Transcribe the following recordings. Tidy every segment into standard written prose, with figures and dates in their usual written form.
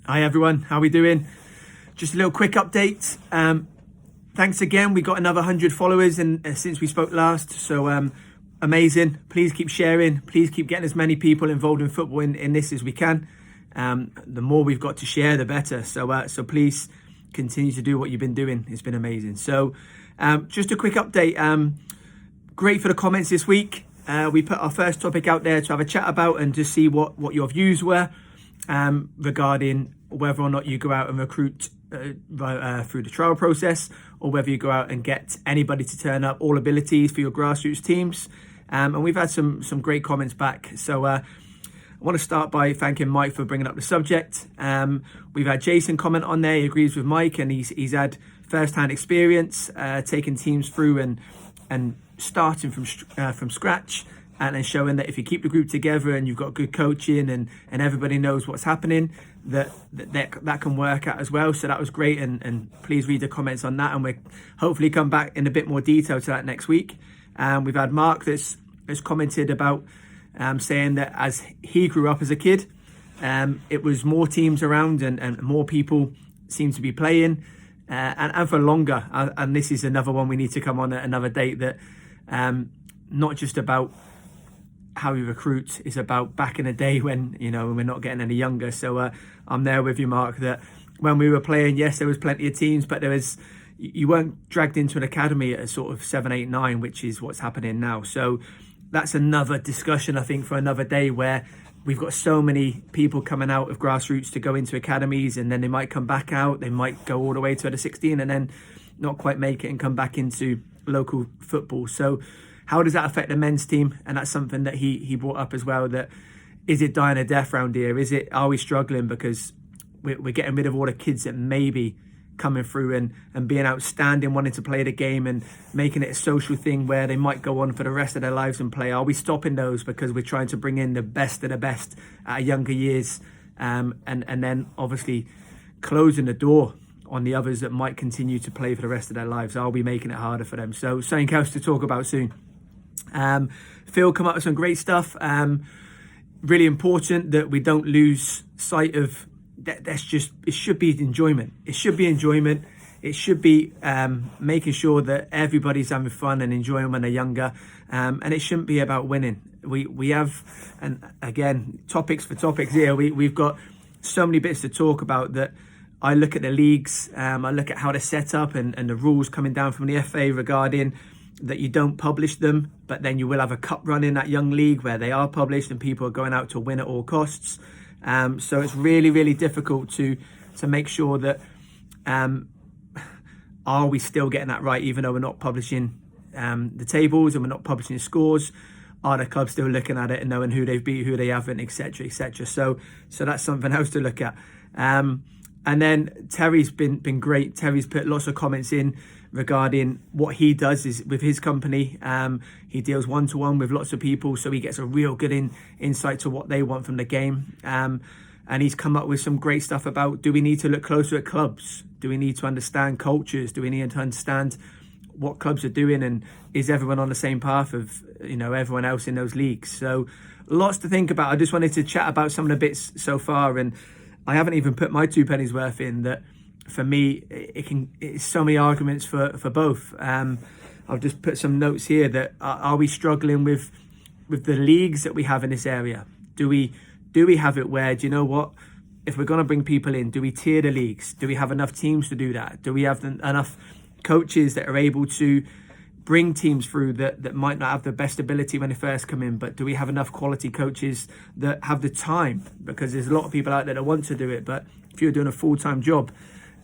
Hi everyone, how we doing? Just a little quick update. Thanks again. We got another 100 followers since we spoke last, so amazing. Please keep sharing. Please keep getting as many people involved in football in this as we can. The more we've got to share, the better. So please continue to do what you've been doing. It's been amazing. So just a quick update. Great for the comments this week. We put our first topic out there to have a chat about and to see what your views were regarding whether or not you go out and recruit through the trial process, or whether you go out and get anybody to turn up, all abilities for your grassroots teams. And we've had some great comments back. So I want to start by thanking Mike for bringing up the subject. We've had Jason comment on there. He agrees with Mike, and he's had first-hand experience taking teams through and starting from scratch, and then showing that if you keep the group together and you've got good coaching and everybody knows what's happening, that can work out as well. So that was great, and please read the comments on that, and we'll hopefully come back in a bit more detail to that next week. We've had Mark that's commented about saying that as he grew up as a kid, it was more teams around and more people seem to be playing and for longer. And this is another one we need to come on at another date, that not just about how we recruit, is about back in the day when we're not getting any younger. So I'm there with you, Mark, that when we were playing, yes, there was plenty of teams, but you weren't dragged into an academy at a sort of 7, 8, 9, which is what's happening now. So that's another discussion, I think, for another day, where we've got so many people coming out of grassroots to go into academies, and then they might come back out, they might go all the way to the 16 and then not quite make it and come back into local football. So how does that affect the men's team? And that's something that he brought up as well, that is it dying a death round here? Are we struggling because we're getting rid of all the kids that may be coming through and being outstanding, wanting to play the game and making it a social thing where they might go on for the rest of their lives and play? Are we stopping those because we're trying to bring in the best of the best at younger years, and then obviously closing the door on the others that might continue to play for the rest of their lives? Are we making it harder for them? So something else to talk about soon. Phil come up with some great stuff. Really important that we don't lose sight of that. It should be enjoyment. It should be making sure that everybody's having fun and enjoying when they're younger, and it shouldn't be about winning. We have, and again, topics for topics here, we've got so many bits to talk about. That I look at the leagues, I look at how they're set up and the rules coming down from the FA regarding that you don't publish them, but then you will have a cup run in that young league where they are published and people are going out to win at all costs. So it's really, really difficult to make sure that are we still getting that right, even though we're not publishing the tables and we're not publishing the scores? Are the clubs still looking at it and knowing who they've beat, who they haven't, etc., etc.? So that's something else to look at. And then Terry's been great. Terry's put lots of comments in regarding what he does is with his company. He deals one-to-one with lots of people, so he gets a real good insight to what they want from the game. And he's come up with some great stuff about, do we need to look closer at clubs? Do we need to understand cultures? Do we need to understand what clubs are doing? And is everyone on the same path of everyone else in those leagues? So lots to think about. I just wanted to chat about some of the bits so far, and I haven't even put my 2 pennies worth in. That for me, it's so many arguments for both. I've just put some notes here that are we struggling with the leagues that we have in this area? Do we have it where, do you know what, if we're going to bring people in, do we tier the leagues? Do we have enough teams to do that? Do we have enough coaches that are able to bring teams through that might not have the best ability when they first come in, but do we have enough quality coaches that have the time? Because there's a lot of people out there that want to do it, but if you're doing a full-time job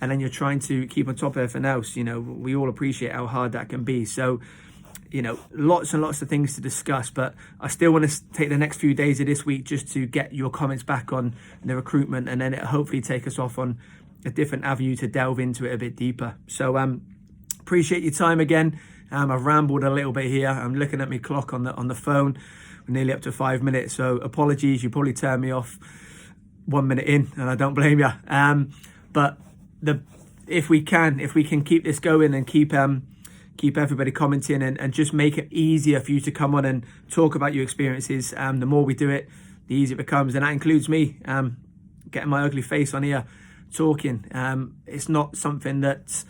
and then you're trying to keep on top of everything else, we all appreciate how hard that can be. So, lots and lots of things to discuss, but I still want to take the next few days of this week just to get your comments back on the recruitment, and then it'll hopefully take us off on a different avenue to delve into it a bit deeper. So appreciate your time again. I've rambled a little bit here. I'm looking at my clock on the phone. We're nearly up to 5 minutes, so apologies. You probably turned me off 1 minute in, and I don't blame you. But if we can keep this going and keep everybody commenting and just make it easier for you to come on and talk about your experiences, the more we do it, the easier it becomes, and that includes me. getting my ugly face on here talking. It's not something that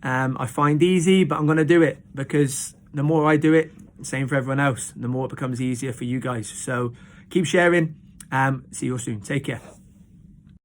I find easy, but I'm going to do it because the more I do it, same for everyone else, the more it becomes easier for you guys. So keep sharing. See you all soon. Take care.